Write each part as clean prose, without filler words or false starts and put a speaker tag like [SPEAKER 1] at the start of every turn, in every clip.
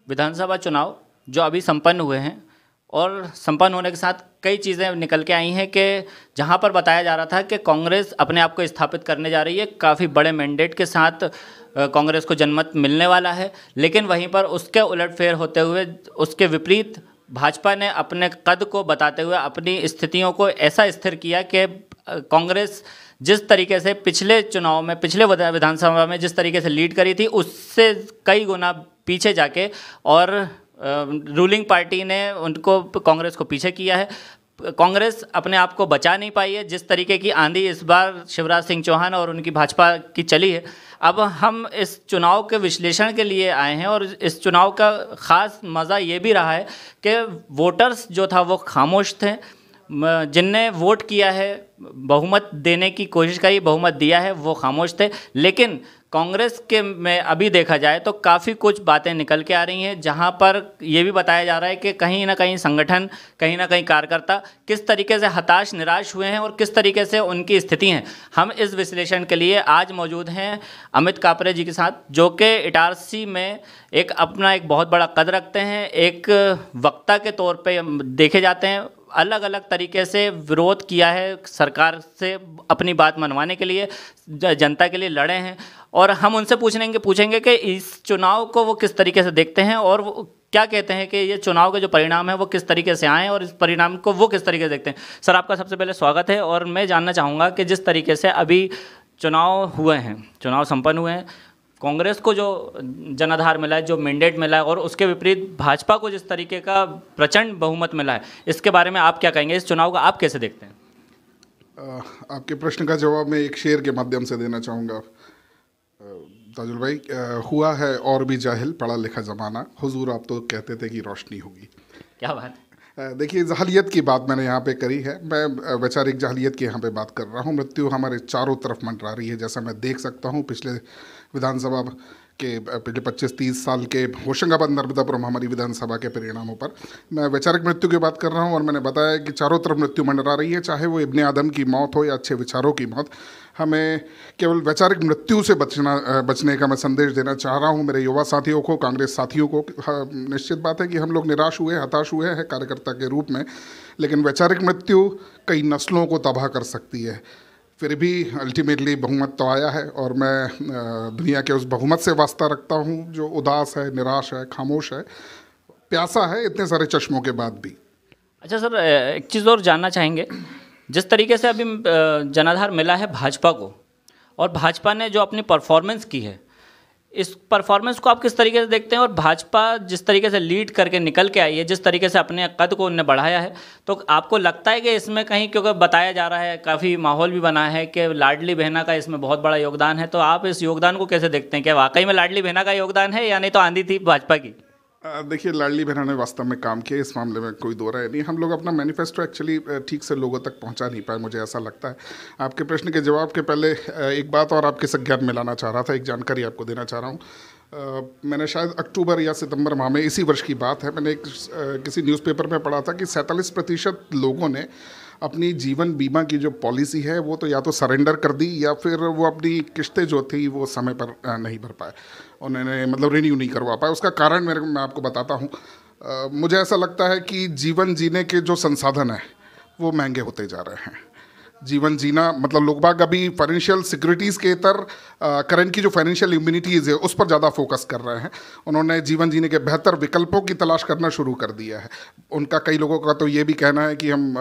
[SPEAKER 1] विधानसभा चुनाव जो अभी संपन्न हुए हैं और संपन्न होने के साथ कई चीज़ें निकल के आई हैं कि जहां पर बताया जा रहा था कि कांग्रेस अपने आप को स्थापित करने जा रही है, काफ़ी बड़े मैंडेट के साथ कांग्रेस को जनमत मिलने वाला है। लेकिन वहीं पर उसके उलटफेर होते हुए उसके विपरीत भाजपा ने अपने कद को बताते हुए अपनी स्थितियों को ऐसा स्थिर किया कि कांग्रेस जिस तरीके से पिछले चुनाव में, पिछले विधानसभा में जिस तरीके से लीड करी थी, उससे कई गुना पीछे जाके और रूलिंग पार्टी ने उनको, कांग्रेस को पीछे किया है। कांग्रेस अपने आप को बचा नहीं पाई है। जिस तरीके की आंधी इस बार शिवराज सिंह चौहान और उनकी भाजपा की चली है, अब हम इस चुनाव के विश्लेषण के लिए आए हैं और इस चुनाव का ख़ास मज़ा ये भी रहा है कि वोटर्स जो था वो खामोश थे। जिनने वोट किया है, बहुमत देने की कोशिश करी, बहुमत दिया है, वो खामोश थे। लेकिन कांग्रेस के में अभी देखा जाए तो काफ़ी कुछ बातें निकल के आ रही हैं, जहां पर ये भी बताया जा रहा है कि कहीं ना कहीं संगठन, कहीं ना कहीं कार्यकर्ता किस तरीके से हताश, निराश हुए हैं और किस तरीके से उनकी स्थिति है। हम इस विश्लेषण के लिए आज मौजूद हैं अमित कापरे जी के साथ, जो कि इटारसी में अपना एक बहुत बड़ा कद रखते हैं, एक वक्ता के तौर पे देखे जाते हैं। अलग अलग तरीके से विरोध किया है सरकार से, अपनी बात मनवाने के लिए, जनता के लिए लड़े हैं। और हम उनसे पूछेंगे कि इस चुनाव को वो किस तरीके से देखते हैं और वो क्या कहते हैं कि ये चुनाव के जो परिणाम है वो किस तरीके से आए और इस परिणाम को वो किस तरीके से देखते हैं। सर, आपका सबसे पहले स्वागत है। और मैं जानना चाहूँगा कि जिस तरीके से अभी चुनाव हुए हैं, चुनाव संपन्न हुए हैं, कांग्रेस को जो जनाधार मिला है, जो मैंडेट मिला है, और उसके विपरीत भाजपा को जिस तरीके का प्रचंड बहुमत मिला है, इसके बारे में आप क्या कहेंगे? इस चुनाव को आप कैसे देखते हैं?
[SPEAKER 2] आपके प्रश्न का जवाब मैं एक शेर के माध्यम से देना चाहूँगा। ताजुल भाई, हुआ है और भी जाहिल पढ़ा लिखा ज़माना, हुजूर आप तो कहते थे कि रोशनी होगी।
[SPEAKER 1] क्या बात।
[SPEAKER 2] देखिए, जहलियत की बात मैंने यहाँ पे करी है। मैं वैचारिक जहलियत की यहाँ पे बात कर रहा हूँ। मृत्यु हमारे चारों तरफ मंडरा रही है, जैसा मैं देख सकता हूँ। पिछले विधानसभा के पिछले 25-30 साल के होशंगाबाद नर्मदापुरम हमारी विधानसभा के परिणामों पर मैं वैचारिक मृत्यु की बात कर रहा हूँ। और मैंने बताया कि चारों तरफ मृत्यु मंडरा रही है, चाहे वो इब्ने आदम की मौत हो या अच्छे विचारों की मौत। हमें केवल वैचारिक मृत्यु से बचने का मैं संदेश देना चाह रहा हूँ मेरे युवा साथियों को, कांग्रेस साथियों को। निश्चित बात है कि हम लोग निराश हुए, हताश हुए हैं कार्यकर्ता के रूप में, लेकिन वैचारिक मृत्यु कई नस्लों को तबाह कर सकती है। फिर भी अल्टीमेटली बहुमत तो आया है और मैं दुनिया के उस बहुमत से वास्ता रखता हूँ जो उदास है, निराश है, खामोश है, प्यासा है इतने सारे चश्मों के बाद भी।
[SPEAKER 1] अच्छा सर, एक चीज़ और जानना चाहेंगे। जिस तरीके से अभी जनाधार मिला है भाजपा को, और भाजपा ने जो अपनी परफॉर्मेंस की है, इस परफॉर्मेंस को आप किस तरीके से देखते हैं? और भाजपा जिस तरीके से लीड करके निकल के आई है, जिस तरीके से अपने कद को उन्होंने बढ़ाया है, तो आपको लगता है कि इसमें कहीं, क्योंकि बताया जा रहा है, काफ़ी माहौल भी बना है कि लाडली बहना का इसमें बहुत बड़ा योगदान है, तो आप इस योगदान को कैसे देखते हैं? क्या वाकई में लाडली बहना का योगदान है या नहीं तो आंधी थी भाजपा की?
[SPEAKER 2] देखिए, लाडली बहना ने वास्तव में काम किया, इस मामले में कोई दो राय नहीं। हम लोग अपना मैनिफेस्टो एक्चुअली ठीक से लोगों तक पहुंचा नहीं पाए, मुझे ऐसा लगता है। आपके प्रश्न के जवाब के पहले एक बात और आपके संज्ञान में लाना चाह रहा था, एक जानकारी आपको देना चाह रहा हूँ। मैंने शायद अक्टूबर या सितंबर माह में, इसी वर्ष की बात है, मैंने किसी न्यूज़पेपर में पढ़ा था कि 47% लोगों ने अपनी जीवन बीमा की जो पॉलिसी है वो तो या तो सरेंडर कर दी या फिर वो अपनी किस्तें जो थी वो समय पर नहीं भर पाए, उन्होंने मतलब रिन्यू नहीं करवा पाए। उसका कारण मैं आपको बताता हूँ। मुझे ऐसा लगता है कि जीवन जीने के जो संसाधन हैं वो महंगे होते जा रहे हैं। जीवन जीना मतलब लोग बाग अभी फाइनेंशियल सिक्योरिटीज़ के इतर करंट की जो फाइनेंशियल इम्यूनिटीज़ है उस पर ज़्यादा फोकस कर रहे हैं। उन्होंने जीवन जीने के बेहतर विकल्पों की तलाश करना शुरू कर दिया है। उनका, कई लोगों का तो ये भी कहना है कि हम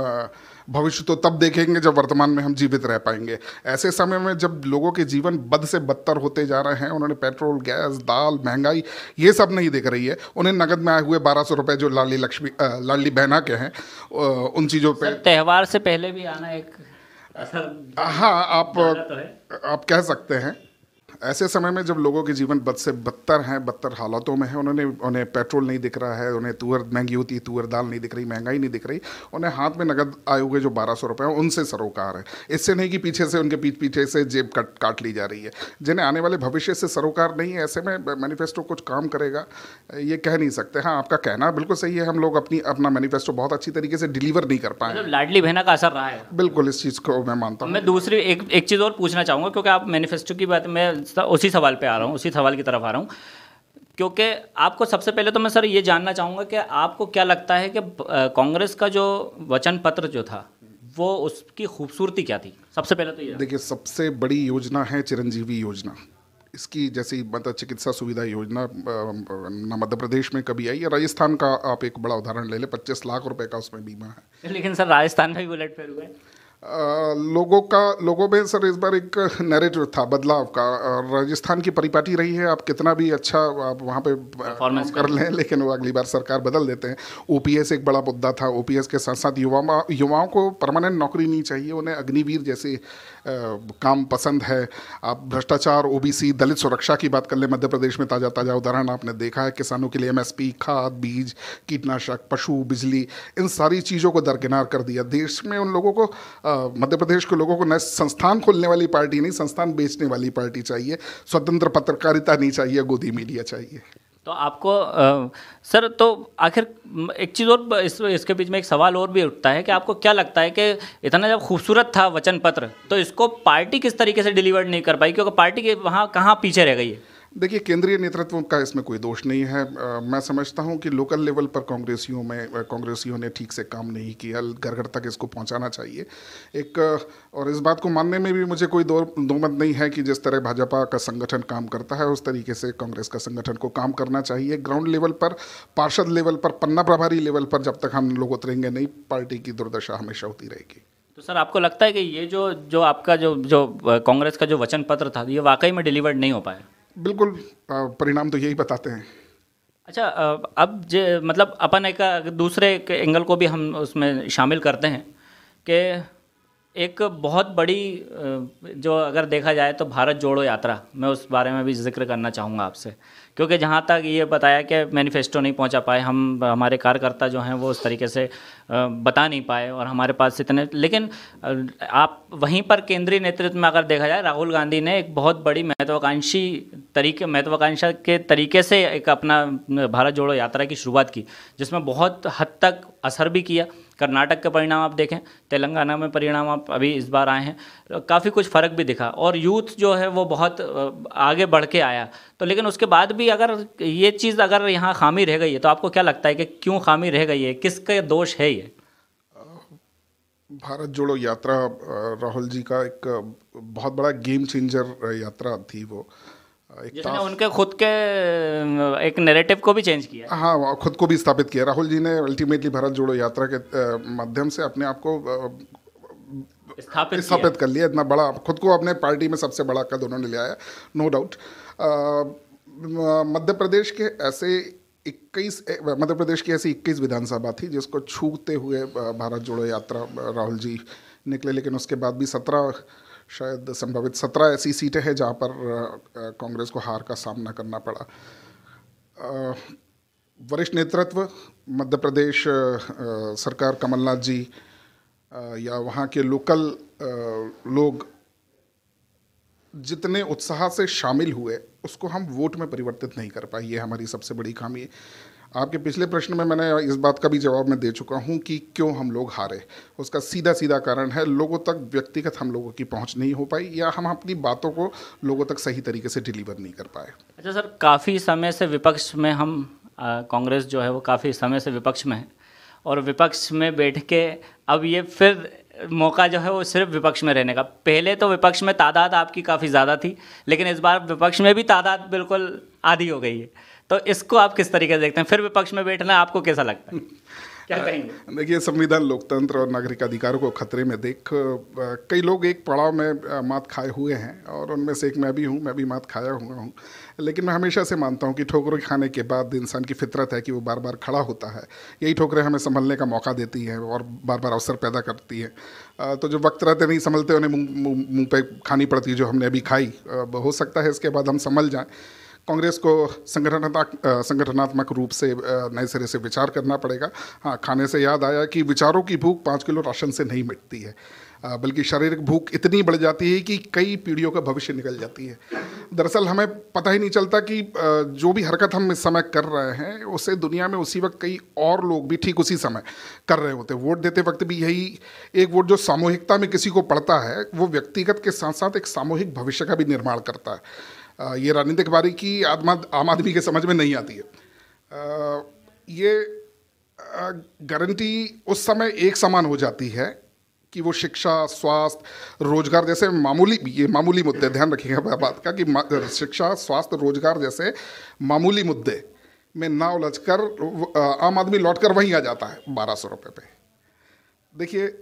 [SPEAKER 2] भविष्य तो तब देखेंगे जब वर्तमान में हम जीवित रह पाएंगे। ऐसे समय में जब लोगों के जीवन बद से बदतर होते जा रहे हैं, उन्होंने पेट्रोल, गैस, दाल, महंगाई ये सब नहीं दिख रही है। उन्हें नगद में आए हुए 1200 रुपये जो लाडली बहना के हैं उन चीज़ों पर
[SPEAKER 1] त्यौहार से पहले भी आना एक
[SPEAKER 2] हाँ, आप कह सकते हैं। ऐसे समय में जब लोगों के जीवन बद से बदतर हैं, बदतर हालातों में है, उन्हें पेट्रोल नहीं दिख रहा है, उन्हें तुअर महंगी होती है, तुअर दाल नहीं दिख रही, महंगाई नहीं दिख रही, उन्हें हाथ में नगद आए हुए जो 1200 रुपये हैं उनसे सरोकार है। इससे नहीं कि पीछे से उनके पीछे से जेब काट ली जा रही है। जिन्हें आने वाले भविष्य से सरोकार नहीं है, ऐसे में मैनिफेस्टो कुछ काम करेगा ये कह नहीं सकते। हाँ, आपका कहना बिल्कुल सही है, हम लोग अपना मैनिफेस्टो बहुत अच्छी तरीके से डिलीवर नहीं कर पाए।
[SPEAKER 1] लाडली बहना का असर रहा है,
[SPEAKER 2] बिल्कुल, इस चीज़ को मैं मानता हूँ।
[SPEAKER 1] मैं दूसरी एक चीज़ और पूछना चाहूँगा, क्योंकि आप मैनिफेस्टो की बात, मैं उसी सवाल पे आ रहा हूँ, उसी सवाल की तरफ आ रहा हूँ क्योंकि आपको सबसे पहले तो मैं सर ये जानना चाहूँगा कि आपको क्या लगता है कि कांग्रेस का जो वचन पत्र जो था वो उसकी खूबसूरती क्या थी? सबसे पहले तो ये
[SPEAKER 2] देखिए, सबसे बड़ी योजना है चिरंजीवी योजना। इसकी जैसी मतलब चिकित्सा सुविधा योजना ना मध्य प्रदेश में कभी आई है। राजस्थान का आप एक बड़ा उदाहरण ले लें, 25 लाख रुपए का उसमें बीमा है।
[SPEAKER 1] लेकिन सर राजस्थान में भी बुलेट फेल हुए।
[SPEAKER 2] लोगों में सर इस बार एक नैरेटिव था बदलाव का। राजस्थान की परिपाटी रही है, आप कितना भी अच्छा आप वहाँ पे
[SPEAKER 1] परफॉर्मेंस
[SPEAKER 2] कर लें, लेकिन वो अगली बार सरकार बदल देते हैं। ओपीएस एक बड़ा मुद्दा था। ओपीएस के साथ साथ युवाओं को परमानेंट नौकरी नहीं चाहिए, उन्हें अग्निवीर जैसे काम पसंद है। आप भ्रष्टाचार, ओबीसी, दलित सुरक्षा की बात कर ले, मध्य प्रदेश में ताज़ा ताज़ा उदाहरण आपने देखा है। किसानों के लिए एमएसपी, खाद, बीज, कीटनाशक, पशु, बिजली, इन सारी चीज़ों को दरकिनार कर दिया। देश में उन लोगों को मध्य प्रदेश के लोगों को नए संस्थान खोलने वाली पार्टी नहीं, संस्थान बेचने वाली पार्टी चाहिए। स्वतंत्र पत्रकारिता नहीं चाहिए, गोदी मीडिया चाहिए।
[SPEAKER 1] तो आपको सर तो आखिर एक चीज़ और इसके बीच में एक सवाल और भी उठता है कि आपको क्या लगता है कि इतना जब खूबसूरत था वचन पत्र तो इसको पार्टी किस तरीके से डिलीवर नहीं कर पाई, क्योंकि पार्टी के वहाँ कहाँ पीछे रह गई है?
[SPEAKER 2] देखिए, केंद्रीय नेतृत्व का इसमें कोई दोष नहीं है। मैं समझता हूं कि लोकल लेवल पर कांग्रेसियों ने ठीक से काम नहीं किया। घर घर तक इसको पहुंचाना चाहिए और इस बात को मानने में भी मुझे कोई दो मत नहीं है कि जिस तरह भाजपा का संगठन काम करता है उस तरीके से कांग्रेस का संगठन को काम करना चाहिए। ग्राउंड लेवल पर, पार्षद लेवल पर, पन्ना प्रभारी लेवल पर जब तक हम लोग उतरेंगे नहीं, पार्टी की दुर्दशा हमेशा होती रहेगी।
[SPEAKER 1] तो सर आपको लगता है कि ये जो आपका जो कांग्रेस का जो वचन पत्र था ये वाकई में डिलीवर्ड नहीं हो पाया?
[SPEAKER 2] बिल्कुल, परिणाम तो यही बताते हैं।
[SPEAKER 1] अच्छा, अब मतलब अपन एक दूसरे एंगल को भी हम उसमें शामिल करते हैं कि एक बहुत बड़ी जो अगर देखा जाए तो भारत जोड़ो यात्रा, मैं उस बारे में भी जिक्र करना चाहूँगा आपसे, क्योंकि जहाँ तक ये बताया कि मैनिफेस्टो नहीं पहुँचा पाए हम, हमारे कार्यकर्ता जो हैं वो उस तरीके से बता नहीं पाए और हमारे पास इतने, लेकिन आप वहीं पर केंद्रीय नेतृत्व में अगर देखा जाए राहुल गांधी ने एक बहुत बड़ी महत्वाकांक्षा के तरीके से एक अपना भारत जोड़ो यात्रा की शुरुआत की, जिसमें बहुत हद तक असर भी किया। कर्नाटक के परिणाम आप देखें, तेलंगाना में परिणाम आप अभी इस बार आए हैं, काफ़ी कुछ फ़र्क भी दिखा और यूथ जो है वो बहुत आगे बढ़ के आया। तो लेकिन उसके बाद भी अगर ये चीज़ अगर यहाँ खामी रह गई है तो आपको क्या लगता है कि क्यों खामी रह गई है, किसका दोष है ये?
[SPEAKER 2] भारत जोड़ो यात्रा राहुल जी का एक बहुत बड़ा गेम चेंजर यात्रा थी। वो
[SPEAKER 1] जिसने उनके खुद के एक नैरेटिव को भी चेंज किया।
[SPEAKER 2] हाँ, खुद को भी स्थापित किया। राहुल जी ने अल्टीमेटली भारत जोड़ो यात्रा के माध्यम से अपने आप को स्थापित कर लिया। इतना बड़ा खुद को अपने पार्टी में सबसे बड़ा कद उन्होंने ले आया, नो डाउट। मध्य प्रदेश की ऐसी 21 विधानसभा थी जिसको छूते हुए भारत जोड़ो यात्रा राहुल जी निकले, लेकिन उसके बाद भी 17 ऐसी सीटें हैं जहाँ पर कांग्रेस को हार का सामना करना पड़ा। वरिष्ठ नेतृत्व मध्य प्रदेश सरकार, कमलनाथ जी या वहाँ के लोकल लोग जितने उत्साह से शामिल हुए उसको हम वोट में परिवर्तित नहीं कर पाए। ये हमारी सबसे बड़ी खामी है। आपके पिछले प्रश्न में मैंने इस बात का भी जवाब मैं दे चुका हूँ कि क्यों हम लोग हारे। उसका सीधा कारण है लोगों तक व्यक्तिगत हम लोगों की पहुँच नहीं हो पाई, या हम अपनी बातों को लोगों तक सही तरीके से डिलीवर नहीं कर पाए।
[SPEAKER 1] अच्छा सर, काफ़ी समय से विपक्ष में हम कांग्रेस जो है वो काफ़ी समय से विपक्ष में है और विपक्ष में बैठ के अब ये फिर मौका जो है वो सिर्फ विपक्ष में रहने का। पहले तो विपक्ष में तादाद आपकी काफ़ी ज़्यादा थी, लेकिन इस बार विपक्ष में भी तादाद बिल्कुल आधी हो गई है। तो इसको आप किस तरीके से देखते हैं? फिर विपक्ष में बैठना आपको कैसा लगता है? क्या कहेंगे?
[SPEAKER 2] देखिए, संविधान, लोकतंत्र और नागरिक अधिकारों को खतरे में देख कई लोग एक पड़ाव में मात खाए हुए हैं और उनमें से एक मैं भी हूँ। मैं भी मात खाया हुआ हूँ, लेकिन मैं हमेशा से मानता हूँ कि ठोकरें खाने के बाद इंसान की फितरत है कि वो बार बार खड़ा होता है। यही ठोकरें हमें संभलने का मौका देती हैं और बार बार अवसर पैदा करती हैं। तो जो वक्त रहते नहीं संभलते उन्हें मुँह पे खानी पड़ती है, जो हमने अभी खाई। हो सकता है इसके बाद हम संभल जाएँ। कांग्रेस को संगठनात्मक रूप से नए सिरे से विचार करना पड़ेगा। हाँ, खाने से याद आया कि विचारों की भूख 5 किलो राशन से नहीं मिटती है, बल्कि शारीरिक भूख इतनी बढ़ जाती है कि कई पीढ़ियों का भविष्य निकल जाती है। दरअसल हमें पता ही नहीं चलता कि जो भी हरकत हम इस समय कर रहे हैं उसे दुनिया में उसी वक्त कई और लोग भी ठीक उसी समय कर रहे होते हैं। वोट देते वक्त भी यही एक वोट जो सामूहिकता में किसी को पड़ता है वो व्यक्तिगत के साथ साथ एक सामूहिक भविष्य का भी निर्माण करता है। ये राजनीतिक बारीकी आम आदमी के समझ में नहीं आती है। ये गारंटी उस समय एक समान हो जाती है कि वो शिक्षा, स्वास्थ्य, रोजगार जैसे मामूली मुद्दे, ध्यान रखिएगा बात का कि शिक्षा, स्वास्थ्य, रोजगार जैसे मामूली मुद्दे में ना उलझकर आम आदमी लौटकर वहीं आ जाता है 1200 रुपये पे। देखिए,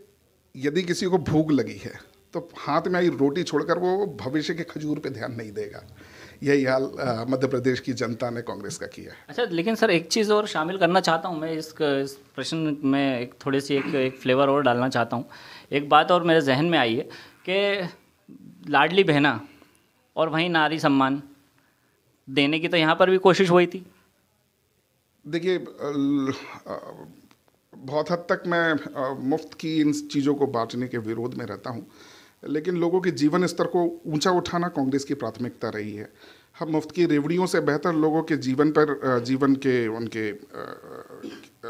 [SPEAKER 2] यदि किसी को भूख लगी है तो हाथ में आई रोटी छोड़कर वो भविष्य के खजूर पे ध्यान नहीं देगा। यही हाल मध्य प्रदेश की जनता ने कांग्रेस का किया है।
[SPEAKER 1] अच्छा, लेकिन सर एक चीज़ और शामिल करना चाहता हूँ मैं इस प्रश्न में, एक थोड़ी सी एक फ्लेवर और डालना चाहता हूँ। एक बात और मेरे जहन में आई है कि लाडली बहना और वहीं नारी सम्मान देने की तो यहाँ पर भी कोशिश हुई थी।
[SPEAKER 2] देखिए, बहुत हद तक मैं मुफ्त की इन चीज़ों को बांटने के विरोध में रहता हूँ, लेकिन लोगों के जीवन स्तर को ऊंचा उठाना कांग्रेस की प्राथमिकता रही है। हम मुफ्त की रेवड़ियों से बेहतर लोगों के जीवन के उनके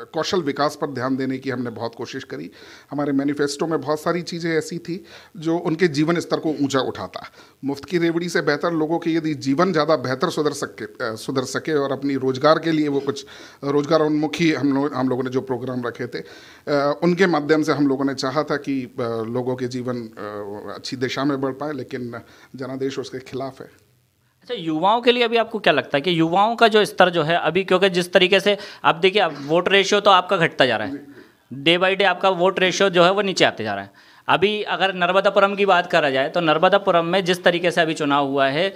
[SPEAKER 2] कौशल विकास पर ध्यान देने की हमने बहुत कोशिश करी। हमारे मैनिफेस्टो में बहुत सारी चीज़ें ऐसी थी जो उनके जीवन स्तर को ऊंचा उठाता। मुफ्त की रेवड़ी से बेहतर लोगों के यदि जीवन ज़्यादा बेहतर सुधर सके और अपनी रोजगार के लिए वो कुछ रोजगार उन्मुखी हम लोगों ने जो प्रोग्राम रखे थे, उनके माध्यम से हम लोगों ने चाहा था कि लोगों के जीवन अच्छी दिशा में बढ़ पाए, लेकिन जनादेश उसके खिलाफ है।
[SPEAKER 1] अच्छा, युवाओं के लिए अभी आपको क्या लगता है कि युवाओं का जो स्तर जो है अभी, क्योंकि जिस तरीके से आप देखिए, आप वोट रेशियो तो आपका घटता जा रहा है, डे बाय डे आपका वोट रेशियो जो है वो नीचे आते जा रहा है। अभी अगर नर्मदापुरम की बात करा जाए तो नर्मदापुरम में जिस तरीके से अभी चुनाव हुआ है,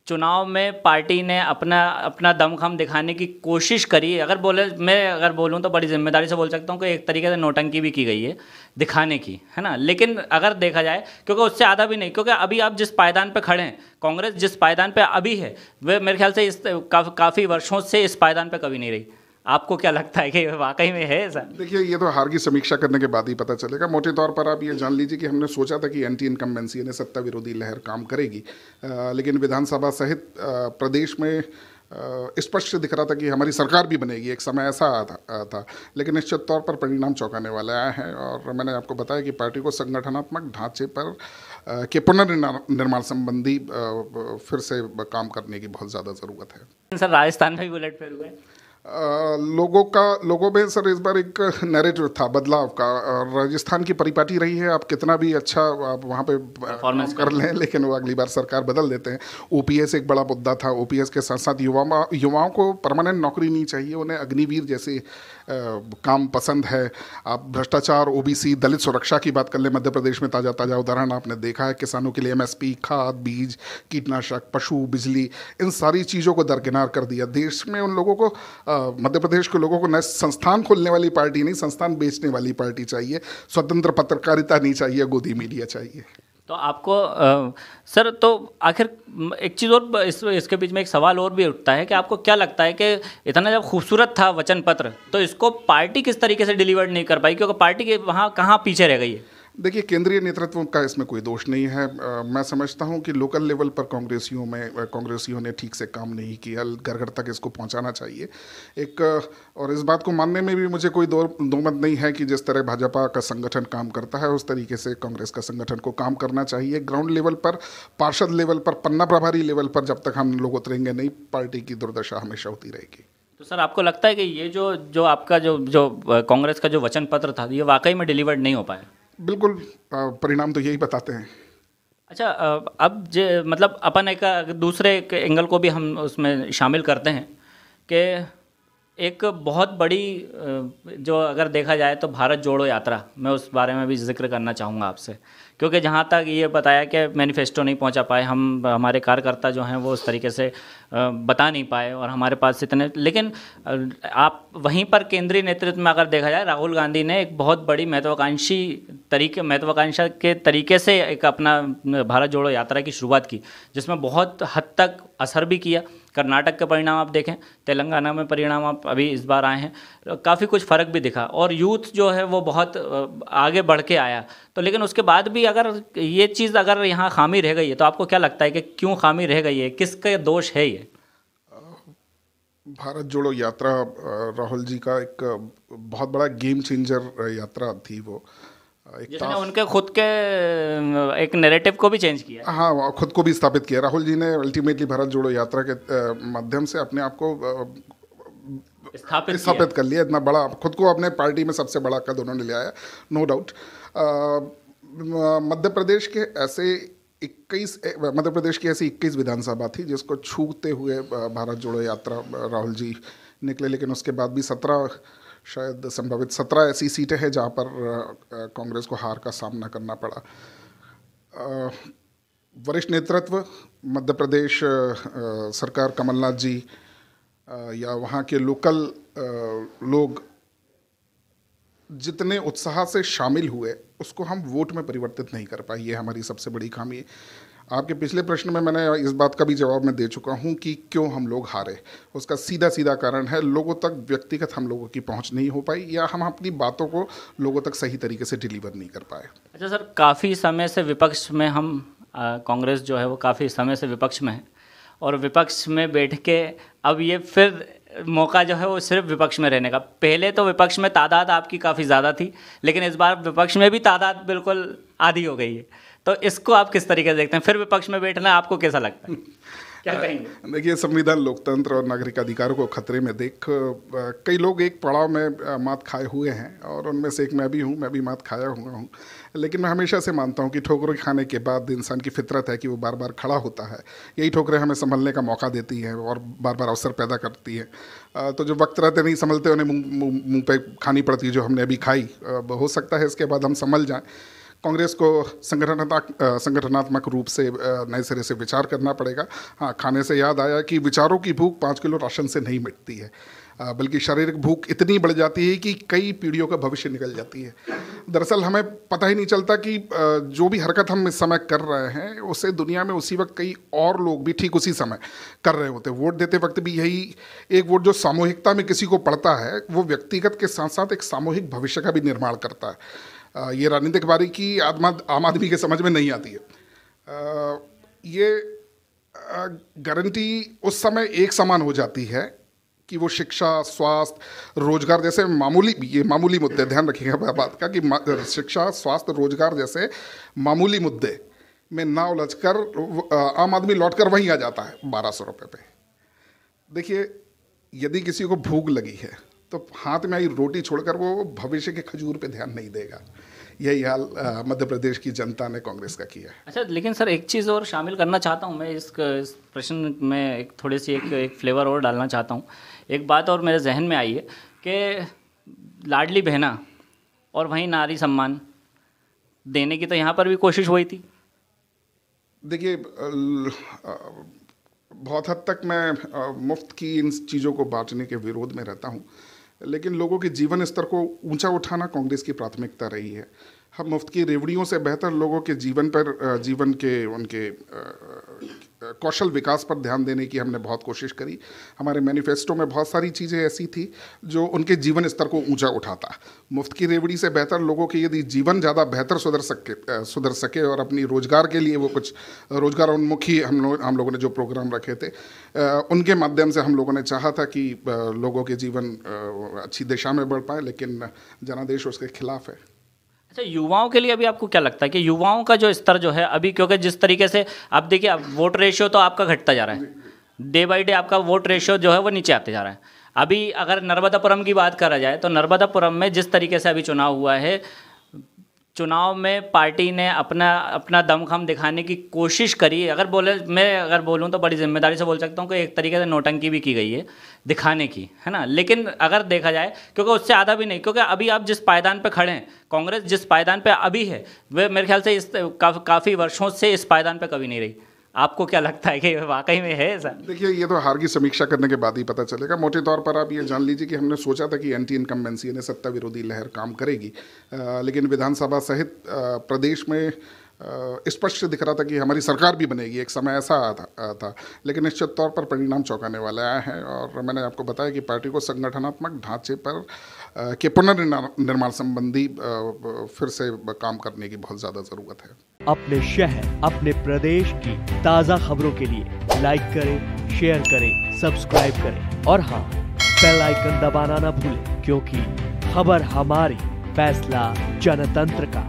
[SPEAKER 1] चुनाव में पार्टी ने अपना दमखम दिखाने की कोशिश करी। अगर बोलूँ तो बड़ी जिम्मेदारी से बोल सकता हूँ कि एक तरीके से नौटंकी भी की गई है दिखाने की, है ना। लेकिन अगर देखा जाए, क्योंकि उससे आधा भी नहीं, क्योंकि अभी आप जिस पायदान पे खड़े हैं, कांग्रेस जिस पायदान पे अभी है, वह मेरे ख्याल से काफ़ी वर्षों से इस पायदान पे कभी नहीं रही। आपको क्या लगता है कि वाकई में है ऐसा?
[SPEAKER 2] देखिए, ये तो हार की समीक्षा करने के बाद ही पता चलेगा। मोटे तौर पर आप ये जान लीजिए कि हमने सोचा था कि एंटी इनकम्बेंसी यानी सत्ता विरोधी लहर काम करेगी, लेकिन विधानसभा सहित प्रदेश में स्पष्ट दिख रहा था कि हमारी सरकार भी बनेगी। एक समय ऐसा था, लेकिन निश्चित तौर पर परिणाम चौंकाने वाले आए हैं। और मैंने आपको बताया कि पार्टी को संगठनात्मक ढांचे पर के पुनर्निर्माण संबंधी फिर से काम करने की बहुत ज़्यादा ज़रूरत है।
[SPEAKER 1] सर, राजस्थान में भी उलट फेर हुए,
[SPEAKER 2] लोगों में सर इस बार एक नैरेटिव था बदलाव का। राजस्थान की परिपाटी रही है, आप कितना भी अच्छा आप वहाँ पे परफॉर्मेंस कर लें, लेकिन वो अगली बार सरकार बदल देते हैं। ओपीएस एक बड़ा मुद्दा था। ओपीएस के साथ साथ युवाओं को परमानेंट नौकरी नहीं चाहिए, उन्हें अग्निवीर जैसे काम पसंद है। आप भ्रष्टाचार, ओबीसी, दलित सुरक्षा की बात कर लें, मध्य प्रदेश में ताज़ा उदाहरण आपने देखा है। किसानों के लिए एमएसपी, खाद, बीज, कीटनाशक, पशु, बिजली, इन सारी चीज़ों को दरकिनार कर दिया। देश में उन लोगों को, मध्य प्रदेश के लोगों को न संस्थान खोलने वाली पार्टी नहीं, संस्थान बेचने वाली पार्टी चाहिए। स्वतंत्र पत्रकारिता नहीं चाहिए, गोदी मीडिया चाहिए।
[SPEAKER 1] तो आपको सर, तो आखिर एक चीज़ और इसके बीच में एक सवाल और भी उठता है कि आपको क्या लगता है कि इतना जब खूबसूरत था वचन पत्र, तो इसको पार्टी किस तरीके से डिलीवर नहीं कर पाई, क्योंकि पार्टी के वहाँ कहाँ पीछे रह गई है?
[SPEAKER 2] देखिए, केंद्रीय नेतृत्व का इसमें कोई दोष नहीं है। मैं समझता हूं कि लोकल लेवल पर कांग्रेसियों ने ठीक से काम नहीं किया। घर घर तक इसको पहुंचाना चाहिए और इस बात को मानने में भी मुझे कोई दो मत नहीं है कि जिस तरह भाजपा का संगठन काम करता है उस तरीके से कांग्रेस का संगठन को काम करना चाहिए। ग्राउंड लेवल पर, पार्षद लेवल पर, पन्ना प्रभारी लेवल पर जब तक हम लोग उतरेंगे नहीं, पार्टी की दुर्दशा हमेशा होती रहेगी।
[SPEAKER 1] तो सर, आपको लगता है कि ये जो आपका जो कांग्रेस का जो वचन पत्र था, ये वाकई में डिलीवर्ड नहीं हो पाया?
[SPEAKER 2] बिल्कुल, परिणाम तो यही बताते हैं।
[SPEAKER 1] अच्छा, अब मतलब अपन एक दूसरे एंगल को भी हम उसमें शामिल करते हैं कि एक बहुत बड़ी जो अगर देखा जाए तो भारत जोड़ो यात्रा, मैं उस बारे में भी जिक्र करना चाहूँगा आपसे, क्योंकि जहाँ तक ये बताया कि मैनिफेस्टो नहीं पहुँचा पाए हम, हमारे कार्यकर्ता जो हैं वो उस तरीके से बता नहीं पाए और हमारे पास इतने, लेकिन आप वहीं पर केंद्रीय नेतृत्व में अगर देखा जाए, राहुल गांधी ने एक बहुत बड़ी महत्वाकांक्षा के तरीके से एक अपना भारत जोड़ो यात्रा की शुरुआत की, जिसमें बहुत हद तक असर भी किया। कर्नाटक के परिणाम आप देखें, तेलंगाना में परिणाम आप अभी इस बार आए हैं, काफ़ी कुछ फ़र्क भी दिखा और यूथ जो है वो बहुत आगे बढ़ के आया। तो लेकिन उसके बाद भी अगर ये चीज़ अगर यहाँ खामी रह गई है, तो आपको क्या लगता है कि क्यों खामी रह गई है, किसका दोष है ये?
[SPEAKER 2] भारत जोड़ो यात्रा राहुल जी का एक बहुत बड़ा गेम चेंजर यात्रा थी वो।
[SPEAKER 1] जिसने उनके खुद के एक नैरेटिव को भी चेंज किया।
[SPEAKER 2] हाँ, खुद को भी स्थापित किया। राहुल जी ने अल्टीमेटली भारत जोड़ो यात्रा के माध्यम से अपने आप को स्थापित कर लिया। इतना बड़ा खुद को अपने पार्टी में सबसे बड़ा कद उन्होंने ले आया, नो डाउट। मध्य प्रदेश की ऐसी 21 विधानसभा थी जिसको छूते हुए भारत जोड़ो यात्रा राहुल जी निकले, लेकिन उसके बाद भी 17 शायद संभावित 17 ऐसी सीटें हैं जहाँ पर कांग्रेस को हार का सामना करना पड़ा। वरिष्ठ नेतृत्व मध्य प्रदेश सरकार, कमलनाथ जी या वहाँ के लोकल लोग जितने उत्साह से शामिल हुए उसको हम वोट में परिवर्तित नहीं कर पाए। ये हमारी सबसे बड़ी खामी है। आपके पिछले प्रश्न में मैंने इस बात का भी जवाब मैं दे चुका हूँ कि क्यों हम लोग हारे। उसका सीधा कारण है लोगों तक व्यक्तिगत हम लोगों की पहुँच नहीं हो पाई, या हम अपनी बातों को लोगों तक सही तरीके से डिलीवर नहीं कर पाए।
[SPEAKER 1] अच्छा सर, काफ़ी समय से विपक्ष में हम कांग्रेस जो है वो काफ़ी समय से विपक्ष में है, और विपक्ष में बैठ के अब ये फिर मौका जो है वो सिर्फ विपक्ष में रहने का। पहले तो विपक्ष में तादाद आपकी काफ़ी ज़्यादा थी, लेकिन इस बार विपक्ष में भी तादाद बिल्कुल आधी हो गई है। तो इसको आप किस तरीके से देखते हैं? फिर विपक्ष में बैठना आपको कैसा लगता है? क्या कहेंगे?
[SPEAKER 2] देखिए, संविधान, लोकतंत्र और नागरिक अधिकारों को खतरे में देख कई लोग एक पड़ाव में मात खाए हुए हैं, और उनमें से एक मैं भी हूँ। मैं भी मात खाया हुआ हूँ, लेकिन मैं हमेशा से मानता हूँ कि ठोकरें खाने के बाद इंसान की फितरत है कि वो बार बार खड़ा होता है। यही ठोकरें हमें संभलने का मौका देती हैं और बार बार अवसर पैदा करती हैं। तो जो वक्त रहते नहीं संभलते उन्हें मुँह पे खानी पड़ती है, जो हमने अभी खाई। हो सकता है इसके बाद हम संभल जाएँ। कांग्रेस को संगठनात्मक रूप से नए सिरे से विचार करना पड़ेगा। हाँ, खाने से याद आया कि विचारों की भूख 5 किलो राशन से नहीं मिटती है, बल्कि शारीरिक भूख इतनी बढ़ जाती है कि कई पीढ़ियों का भविष्य निकल जाती है। दरअसल हमें पता ही नहीं चलता कि जो भी हरकत हम इस समय कर रहे हैं उसे दुनिया में उसी वक्त कई और लोग भी ठीक उसी समय कर रहे होते हैं। वोट देते वक्त भी यही एक वोट जो सामूहिकता में किसी को पड़ता है, वो व्यक्तिगत के साथ साथ एक सामूहिक भविष्य का भी निर्माण करता है। ये राजनीतिक बारीकी आम आदमी के समझ में नहीं आती है। ये गारंटी उस समय एक समान हो जाती है कि वो शिक्षा, स्वास्थ्य, रोजगार जैसे मामूली मुद्दे, ध्यान रखिएगा बात का कि शिक्षा, स्वास्थ्य, रोजगार जैसे मामूली मुद्दे में ना उलझकर आम आदमी लौटकर वहीं आ जाता है 1200 रुपये पे। देखिए, यदि किसी को भूख लगी है तो हाथ में आई रोटी छोड़कर वो भविष्य के खजूर पे ध्यान नहीं देगा। यही हाल मध्य प्रदेश की जनता ने कांग्रेस का किया है।
[SPEAKER 1] अच्छा, लेकिन सर एक चीज़ और शामिल करना चाहता हूँ मैं इस प्रश्न में, एक थोड़ी सी एक फ्लेवर और डालना चाहता हूँ। एक बात और मेरे जहन में आई है कि लाडली बहना और वहीं नारी सम्मान देने की तो यहाँ पर भी कोशिश हुई थी।
[SPEAKER 2] देखिए, बहुत हद तक मैं मुफ्त की इन चीज़ों को बांटने के विरोध में रहता हूँ, लेकिन लोगों के जीवन स्तर को ऊंचा उठाना कांग्रेस की प्राथमिकता रही है। हम मुफ्त की रेवड़ियों से बेहतर लोगों के जीवन के उनके कौशल विकास पर ध्यान देने की हमने बहुत कोशिश करी। हमारे मैनिफेस्टो में बहुत सारी चीज़ें ऐसी थी जो उनके जीवन स्तर को ऊंचा उठाता। मुफ्त की रेवड़ी से बेहतर लोगों के यदि जीवन ज़्यादा बेहतर सुधर सके और अपनी रोजगार के लिए वो कुछ रोजगार उन्मुखी हम लोगों ने जो प्रोग्राम रखे थे, उनके माध्यम से हम लोगों ने चाहा था कि लोगों के जीवन अच्छी दिशा में बढ़ पाए, लेकिन जनादेश उसके खिलाफ है।
[SPEAKER 1] अच्छा, युवाओं के लिए अभी आपको क्या लगता है कि युवाओं का जो स्तर जो है अभी, क्योंकि जिस तरीके से आप देखिए, अब वोट रेशियो तो आपका घटता जा रहा है, डे बाय डे आपका वोट रेशियो जो है वो नीचे आते जा रहा है। अभी अगर नर्मदापुरम की बात करा जाए तो नर्मदापुरम में जिस तरीके से अभी चुनाव हुआ है, चुनाव में पार्टी ने अपना दमखम दिखाने की कोशिश करी। मैं अगर बोलूँ तो बड़ी जिम्मेदारी से बोल सकता हूँ कि एक तरीके से नौटंकी भी की गई है दिखाने की, है ना। लेकिन अगर देखा जाए, क्योंकि उससे आधा भी नहीं, क्योंकि अभी आप जिस पायदान पे खड़े हैं, कांग्रेस जिस पायदान पे अभी है, वह मेरे ख्याल से काफ़ी वर्षों से इस पायदान पे कभी नहीं रही। आपको क्या लगता है कि वाकई में है ऐसा?
[SPEAKER 2] देखिए, ये तो हार की समीक्षा करने के बाद ही पता चलेगा। मोटे तौर पर आप ये जान लीजिए कि हमने सोचा था कि एंटी इनकम्बेंसी यानी सत्ता विरोधी लहर काम करेगी, लेकिन विधानसभा सहित प्रदेश में स्पष्ट दिख रहा था कि हमारी सरकार भी बनेगी। एक समय ऐसा था, लेकिन निश्चित तौर पर परिणाम चौंकाने वाले आए हैं। और मैंने आपको बताया कि पार्टी को संगठनात्मक ढांचे पर के पुनर्निर्माण संबंधी फिर से काम करने की बहुत ज़्यादा ज़रूरत है।
[SPEAKER 3] अपने शहर, अपने प्रदेश की ताज़ा खबरों के लिए लाइक करें, शेयर करें, सब्सक्राइब करें और हाँ, बेल आइकन दबाना ना भूलें, क्योंकि खबर हमारी, फैसला जनतंत्र का।